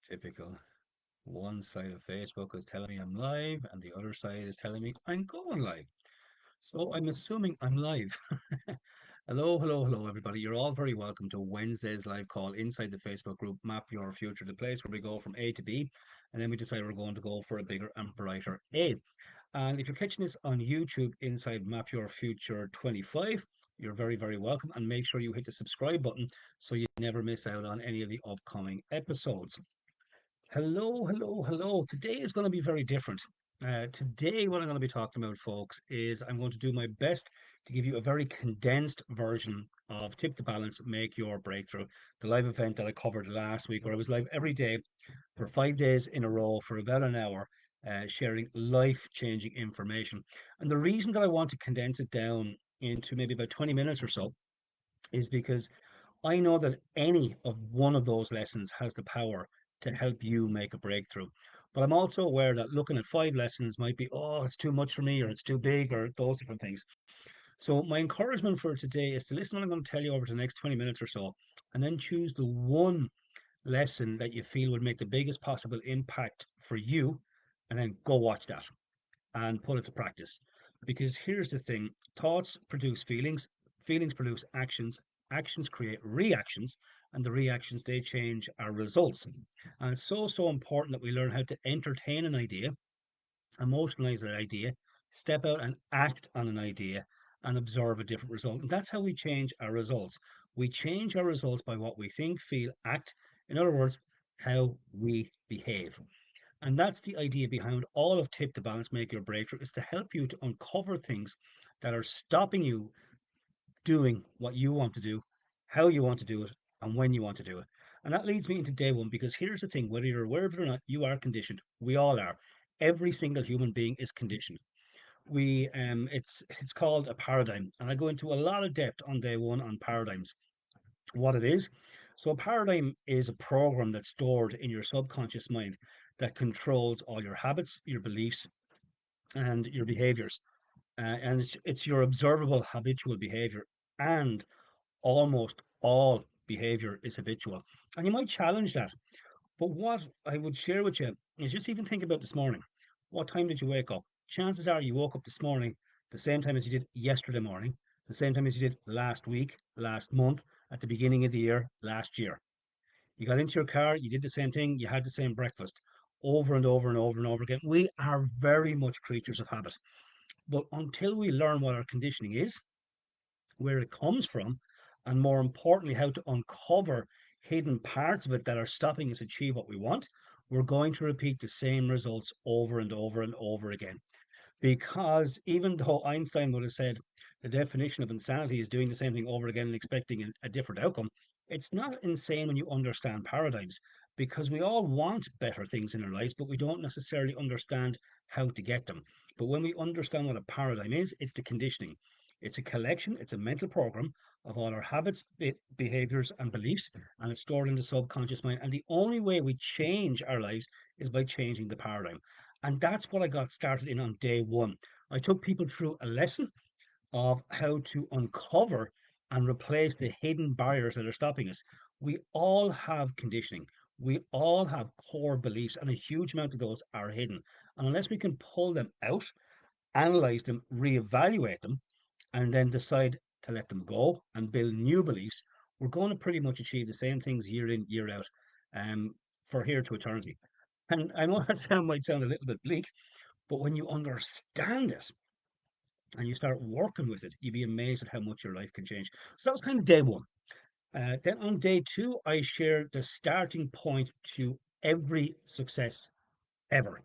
Typical. One side of Facebook is telling me I'm live, and the other side is telling me I'm going live. So I'm assuming I'm live. Hello, hello, hello, everybody. You're all very welcome to Wednesday's live call inside the Facebook group Map Your Future, the place where we go from A to B, and then we decide we're going to go for a bigger and brighter A. And if you're catching this on YouTube inside Map Your Future 25, you're very, very welcome. And make sure you hit the subscribe button so you never miss out on any of the upcoming episodes. Hello, hello, hello. Today is going to be very different. Today, what I'm going to be talking about, folks, is I'm going to do my best to give you a very condensed version of Tip the Balance, Make Your Breakthrough, the live event that I covered last week, where I was live every day for 5 days in a row for about an hour, sharing life-changing information. And the reason that I want to condense it down into maybe about 20 minutes or so is because I know that any of one of those lessons has the power to help you make a breakthrough. But I'm also aware that looking at 5 lessons might be, oh, it's too much for me, or it's too big, or those different things. So, my encouragement for today is to listen to what I'm going to tell you over the next 20 minutes or so, and then choose the one lesson that you feel would make the biggest possible impact for you, and then go watch that and put it to practice. Because here's the thing: thoughts produce feelings, feelings produce actions, actions create reactions, and the reactions they change our results. And it's so, so important that we learn how to entertain an idea, emotionalize that idea, step out and act on an idea, and observe a different result. And that's how we change our results. We change our results by what we think, feel, act. In other words, how we behave. And that's the idea behind all of Tip the Balance Make Your Breakthrough is to help you to uncover things that are stopping you doing what you want to do, how you want to do it, and when you want to do it. And that leads me into day one because here's the thing: whether you're aware of it or not, you are conditioned. We all are. Every single human being is conditioned. It's called a paradigm, and I go into a lot of depth on day one on paradigms, what it is. So a paradigm is a program that's stored in your subconscious mind that controls all your habits, your beliefs, and your behaviors. And it's your observable habitual behavior, and almost all behavior is habitual. And you might challenge that. But what I would share with you is just even think about this morning. What time did you wake up? Chances are you woke up this morning the same time as you did yesterday morning, the same time as you did last week, last month, at the beginning of the year, last year. You got into your car, you did the same thing, you had the same breakfast over and over and over and over again. We are very much creatures of habit. But until we learn what our conditioning is, where it comes from, and more importantly, how to uncover hidden parts of it that are stopping us achieve what we want, we're going to repeat the same results over and over and over again. Because even though Einstein would have said the definition of insanity is doing the same thing over again and expecting a different outcome, it's not insane when you understand paradigms because we all want better things in our lives, but we don't necessarily understand how to get them. But when we understand what a paradigm is, it's the conditioning. It's a collection, it's a mental program of all our habits, behaviors, and beliefs, and it's stored in the subconscious mind. And the only way we change our lives is by changing the paradigm. And that's what I got started in on day one. I took people through a lesson of how to uncover and replace the hidden barriers that are stopping us. We all have conditioning. We all have core beliefs, and a huge amount of those are hidden. And unless we can pull them out, analyze them, reevaluate them, and then decide to let them go and build new beliefs, we're going to pretty much achieve the same things year in, year out, um, for here to eternity. And I know that might sound a little bit bleak, but when you understand it and you start working with it, you'd be amazed at how much your life can change. So that was kind of day one. Then on day two, I shared the starting point to every success ever.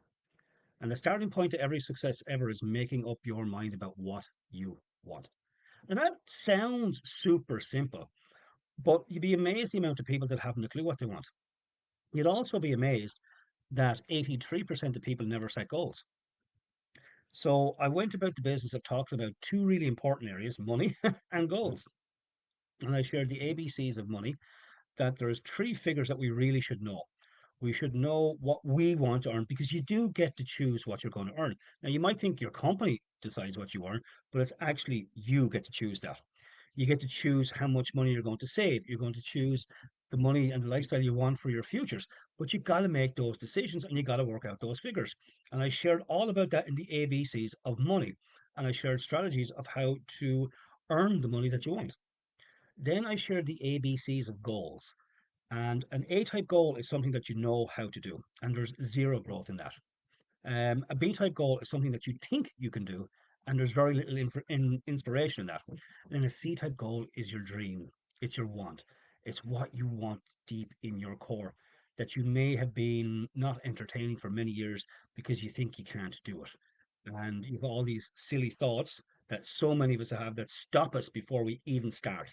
And the starting point to every success ever is making up your mind about what you want. And that sounds super simple, but you'd be amazed the amount of people that haven't a clue what they want. You'd also be amazed that 83% of people never set goals. So I went about the business of talking about two really important areas, money and goals. And I shared the ABCs of money, that there's three figures that we really should know. We should know what we want to earn because you do get to choose what you're going to earn. Now, you might think your company decides what you earn, but it's actually you get to choose that. You get to choose how much money you're going to save. You're going to choose the money and the lifestyle you want for your futures. But you got to make those decisions and you got to work out those figures. And I shared all about that in the ABCs of money. And I shared strategies of how to earn the money that you want. Then I shared the ABCs of goals. And an A type goal is something that you know how to do, and there's zero growth in that. A B type goal is something that you think you can do, and there's very little inspiration in that. And a C type goal is your dream, it's your want, it's what you want deep in your core that you may have been not entertaining for many years because you think you can't do it. And you've all these silly thoughts that so many of us have that stop us before we even start.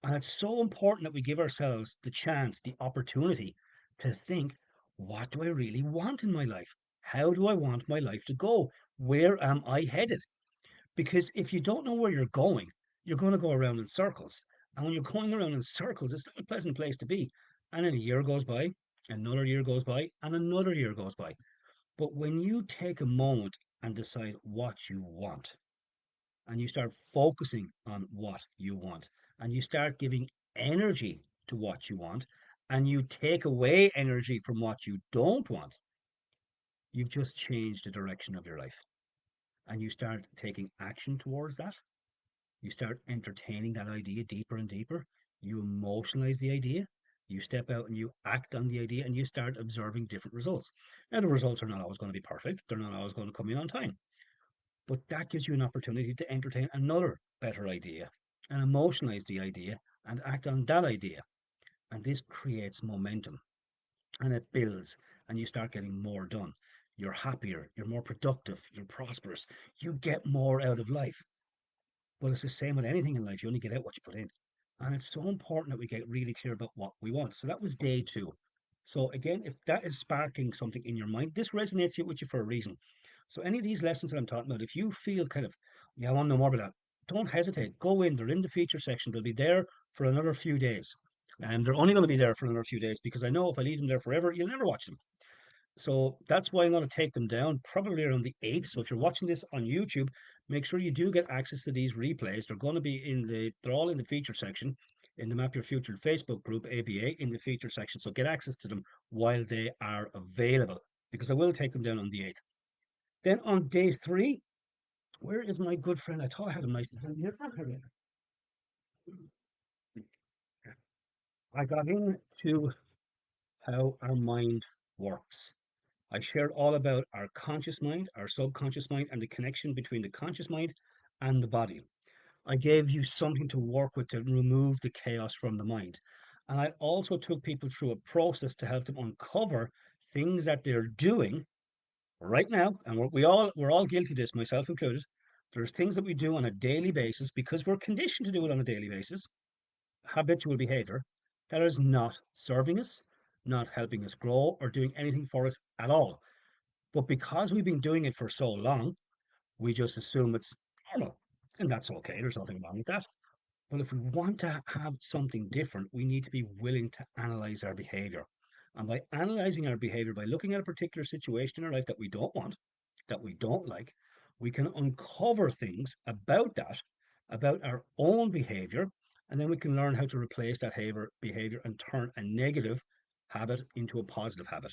And it's so important that we give ourselves the chance, the opportunity to think, what do I really want in my life? How do I want my life to go? Where am I headed? Because if you don't know where you're going, you're going to go around in circles. And when you're going around in circles, it's not a pleasant place to be. And then a year goes by, another year goes by, and another year goes by. But when you take a moment and decide what you want, and you start focusing on what you want and you start giving energy to what you want and you take away energy from what you don't want, you've just changed the direction of your life and you start taking action towards that. You start entertaining that idea deeper and deeper. You emotionalize the idea. You step out and you act on the idea and you start observing different results. Now, the results are not always going to be perfect. They're not always going to come in on time. But that gives you an opportunity to entertain another better idea and emotionalize the idea and act on that idea. And this creates momentum and it builds, and you start getting more done. You're happier, you're more productive, you're prosperous, you get more out of life. But it's the same with anything in life. You only get out what you put in. And it's so important that we get really clear about what we want. So that was day two. So again, if that is sparking something in your mind, this resonates with you for a reason. So any of these lessons that I'm talking about, if you feel kind of, yeah, I want to know more about that, don't hesitate. Go in. They're in the feature section. They'll be there for another few days. And they're only going to be there for another few days because I know if I leave them there forever, you'll never watch them. So that's why I'm going to take them down probably around the 8th. So if you're watching this on YouTube, make sure you do get access to these replays. They're going to be they're all in the feature section in the Map Your Future Facebook group, ABA, in the feature section. So get access to them while they are available because I will take them down on the 8th. Then on day three, where is my good friend? I thought I had him nice and handy here. I got into how our mind works. I shared all about our conscious mind, our subconscious mind, and the connection between the conscious mind and the body. I gave you something to work with to remove the chaos from the mind. And I also took people through a process to help them uncover things that they're doing right now. And we're all guilty of this, myself included. There's things that we do on a daily basis because we're conditioned to do it on a daily basis, habitual behavior that is not serving us, not helping us grow, or doing anything for us at all. But because we've been doing it for so long, we just assume it's normal. And that's okay. There's nothing wrong with that. But if we want to have something different, we need to be willing to analyze our behavior. And by analyzing our behavior, by looking at a particular situation in our life that we don't want, that we don't like, we can uncover things about that, about our own behavior, and then we can learn how to replace that behavior and turn a negative habit into a positive habit.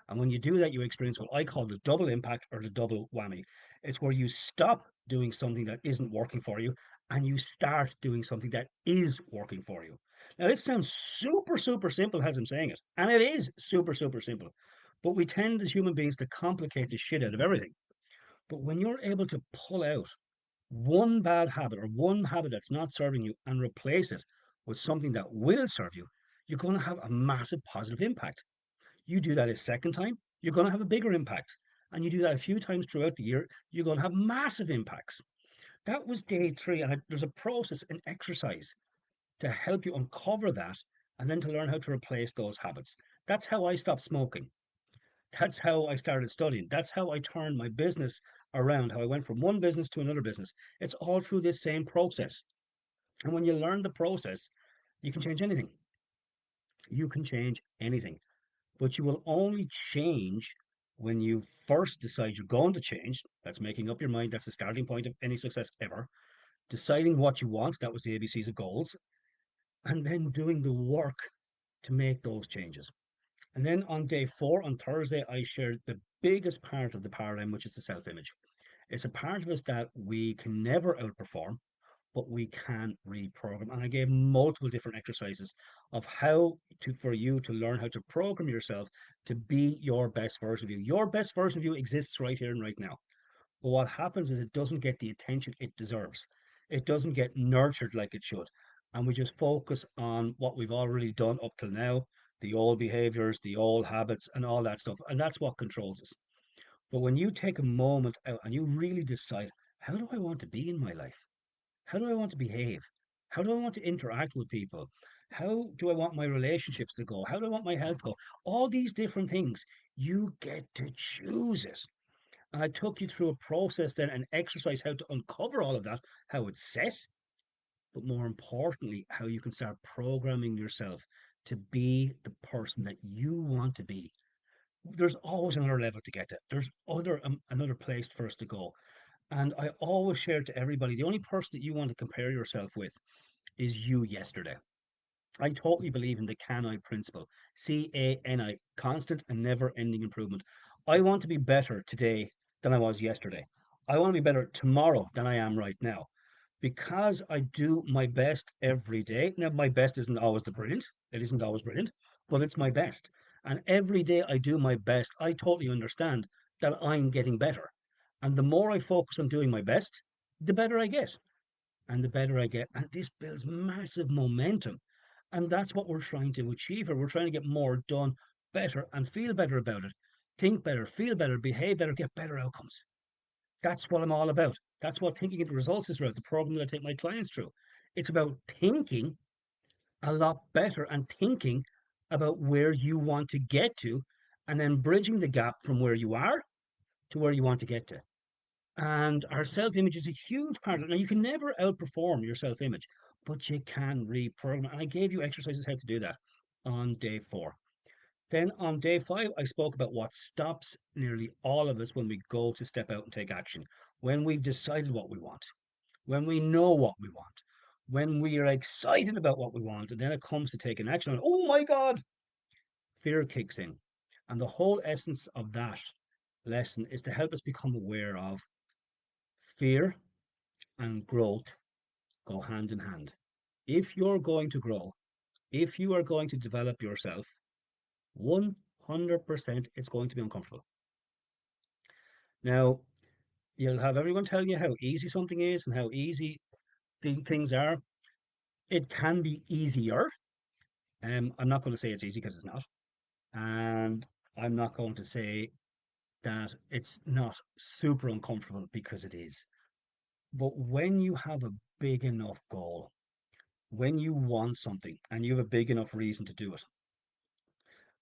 And when you do that, you experience what I call the double impact or the double whammy. It's where you stop doing something that isn't working for you and you start doing something that is working for you. Now, this sounds super, super simple as I'm saying it, and it is super, super simple. But we tend as human beings to complicate the shit out of everything. But when you're able to pull out one bad habit or one habit that's not serving you and replace it with something that will serve you, you're going to have a massive positive impact. You do that a second time, you're going to have a bigger impact. And you do that a few times throughout the year, you're going to have massive impacts. That was day three. And there's a process, an exercise to help you uncover that and then to learn how to replace those habits. That's how I stopped smoking. That's how I started studying. That's how I turned my business around, how I went from one business to another business. It's all through this same process. And when you learn the process, you can change anything. You can change anything. But you will only change when you first decide you're going to change. That's making up your mind. That's the starting point of any success ever. deciding what you want, that was the ABCs of goals, and then doing the work to make those changes. And then on day four, on Thursday, I shared the biggest part of the paradigm, which is the self image. It's a part of us that we can never outperform, but we can reprogram. And I gave multiple different exercises of how to for you to learn how to program yourself to be your best version of you. Your best version of you exists right here and right now. But what happens is it doesn't get the attention it deserves. It doesn't get nurtured like it should. And we just focus on what we've already done up till now, the old behaviors, the old habits, and all that stuff. And that's what controls us. But when you take a moment out and you really decide, how do I want to be in my life? How do I want to behave? How do I want to interact with people? How do I want my relationships to go? How do I want my health to go? All these different things, you get to choose it. And I took you through a process then and exercise how to uncover all of that, how it's set, but more importantly, how you can start programming yourself to be the person that you want to be. There's always another level to get to. There's another place for us to go. And I always share to everybody the only person that you want to compare yourself with is you yesterday. I totally believe in the can I principle. CANI, constant and never ending improvement. I want to be better today than I was yesterday. I want to be better tomorrow than I am right now because I do my best every day. Now, my best isn't always the brilliant, it isn't always brilliant, but it's my best. And every day I do my best, I totally understand that I'm getting better. And the more I focus on doing my best, the better I get. And the better I get. And this builds massive momentum. And that's what we're trying to achieve here. We're trying to get more done better and feel better about it. Think better, feel better, behave better, get better outcomes. That's what I'm all about. That's what thinking into results is about, the program that I take my clients through. It's about thinking a lot better and thinking about where you want to get to and then bridging the gap from where you are to where you want to get to. And our self image is a huge part of it. Now, you can never outperform your self image, but you can reprogram. And I gave you exercises how to do that on day four. Then on day five, I spoke about what stops nearly all of us when we go to step out and take action. When we've decided what we want, when we know what we want, when we are excited about what we want, and then it comes to taking action. And oh my God, fear kicks in. And the whole essence of that lesson is to help us become aware of fear and growth go hand in hand. If you're going to grow, if you are going to develop yourself, 100% it's going to be uncomfortable. Now, you'll have everyone telling you how easy something is and how easy things are. It can be easier. I'm not going to say it's easy because it's not. And I'm not going to say that it's not super uncomfortable because it is. But when you have a big enough goal, when you want something and you have a big enough reason to do it,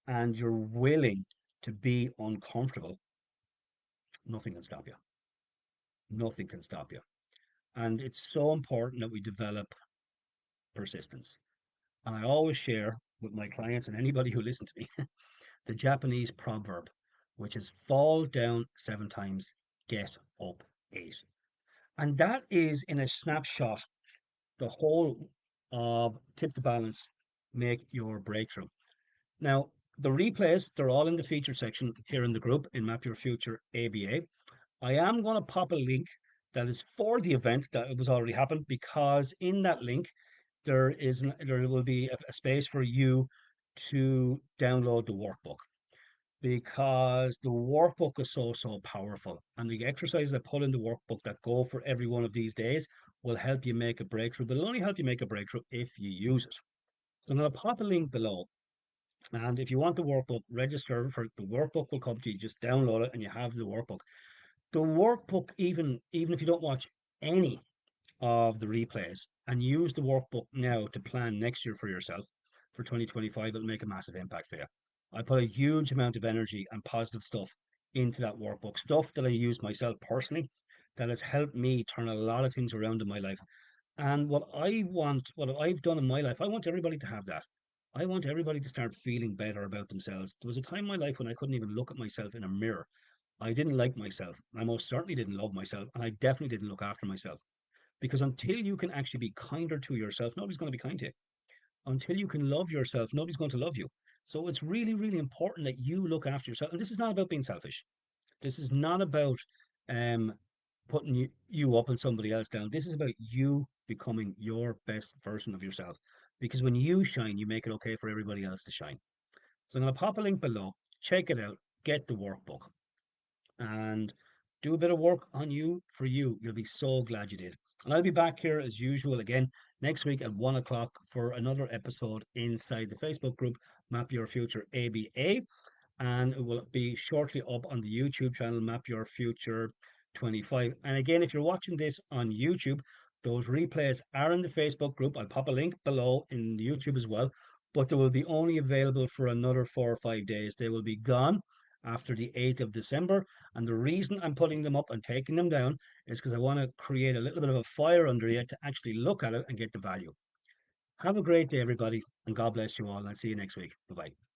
and you're willing to be uncomfortable, nothing can stop you. Nothing can stop you. And it's so important that we develop persistence. And I always share with my clients and anybody who listens to me the Japanese proverb, which is fall down seven times, get up eight. And that is in a snapshot the whole of tip the balance, make your breakthrough. Now, the replays, they're all in the feature section here in the group in Map Your Future ABA. I am going to pop a link that is for the event that it was already happened because in that link there will be a space for you to download the workbook because the workbook is so powerful and the exercises I put in the workbook that go for every one of these days will help you make a breakthrough, but it'll only help you make a breakthrough if you use it. So I'm going to pop a link below. And if you want the workbook, register for it. The workbook will come to you. Just download it and you have the workbook. The workbook, even if you don't watch any of the replays and use the workbook now to plan next year for yourself for 2025, it'll make a massive impact for you. I put a huge amount of energy and positive stuff into that workbook, stuff that I use myself personally that has helped me turn a lot of things around in my life. And what I've done in my life, I want everybody to have that. I want everybody to start feeling better about themselves. There was a time in my life when I couldn't even look at myself in a mirror. I didn't like myself. I most certainly didn't love myself, and I definitely didn't look after myself. Because until you can actually be kinder to yourself, nobody's going to be kind to you. Until you can love yourself, nobody's going to love you. So it's really, really important that you look after yourself. And this is not about being selfish. This is not about um, putting you up and somebody else down. This is about you becoming your best version of yourself. Because when you shine, you make it okay for everybody else to shine. So I'm going to pop a link below. Check it out. Get the workbook and do a bit of work on you for you. You'll be so glad you did. And I'll be back here as usual again next week at 1 o'clock for another episode inside the Facebook group Map Your Future ABA, and it will be shortly up on the YouTube channel Map Your Future 25. And again, if you're watching this on YouTube, those replays are in the Facebook group. I'll pop a link below in the YouTube as well, but they will be only available for another 4 or 5 days. They will be gone after the 8th of December. And the reason I'm putting them up and taking them down is because I want to create a little bit of a fire under you to actually look at it and get the value. Have a great day, everybody, and God bless you all. I'll see you next week. Bye bye.